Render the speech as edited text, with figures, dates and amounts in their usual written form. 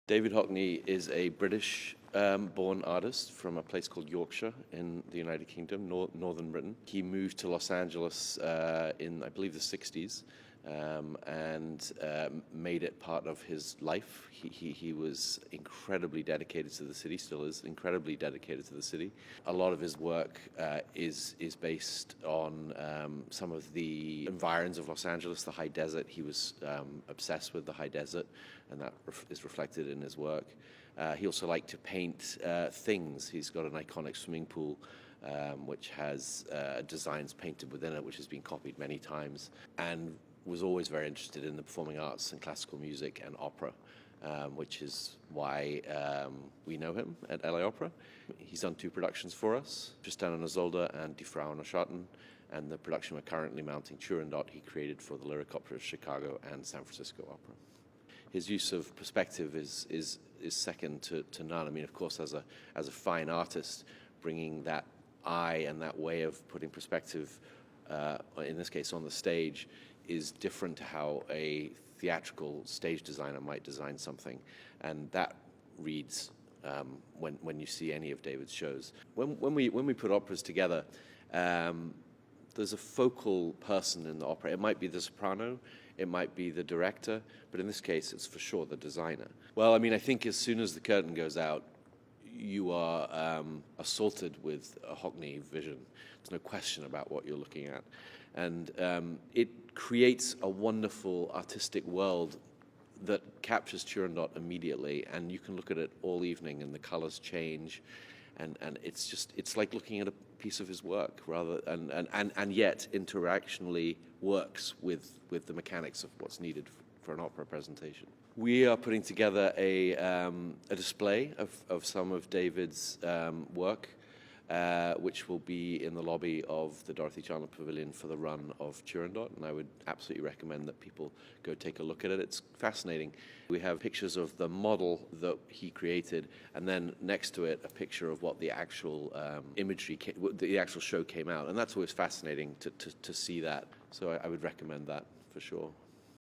David Hockney is a British-born artist from a place called Yorkshire in the United Kingdom, northern Britain. He moved to Los Angeles in, I believe, the 60s and made it part of his life. He was incredibly dedicated to the city, still is incredibly dedicated to the city. A lot of his work is based on some of the environs of Los Angeles, the high desert. He was obsessed with the high desert, and that is reflected in his work. He also liked to paint things. He's got an iconic swimming pool which has designs painted within it, which has been copied many times, and was always very interested in the performing arts and classical music and opera, which is why we know him at LA Opera. He's done 2 productions for us, Tristan and Isolde and Die Frau und Schatten, and the production we're currently mounting, Turandot, he created for the Lyric Opera of Chicago and San Francisco Opera. His use of perspective is second to none. I mean, of course, as a fine artist, bringing that eye and that way of putting perspective, in this case on the stage, is different to how a theatrical stage designer might design something, and that reads when you see any of David's shows. When we put operas together, there's a focal person in the opera. It might be the soprano, it might be the director, but in this case, it's for sure the designer. Well, I mean, I think as soon as the curtain goes out, you are assaulted with a Hockney vision. There's no question about what you're looking at. And it creates a wonderful artistic world that captures Turandot immediately, and you can look at it all evening and the colors change, and it's like looking at a piece of his work and yet interactionally works with the mechanics of what's needed for an opera presentation. We are putting together a display of some of David's work, which will be in the lobby of the Dorothy Chandler Pavilion for the run of Turandot, and I would absolutely recommend that people go take a look at it. It's fascinating. We have pictures of the model that he created, and then next to it a picture of what the actual imagery, the actual show came out, and that's always fascinating to see that. So I would recommend that for sure.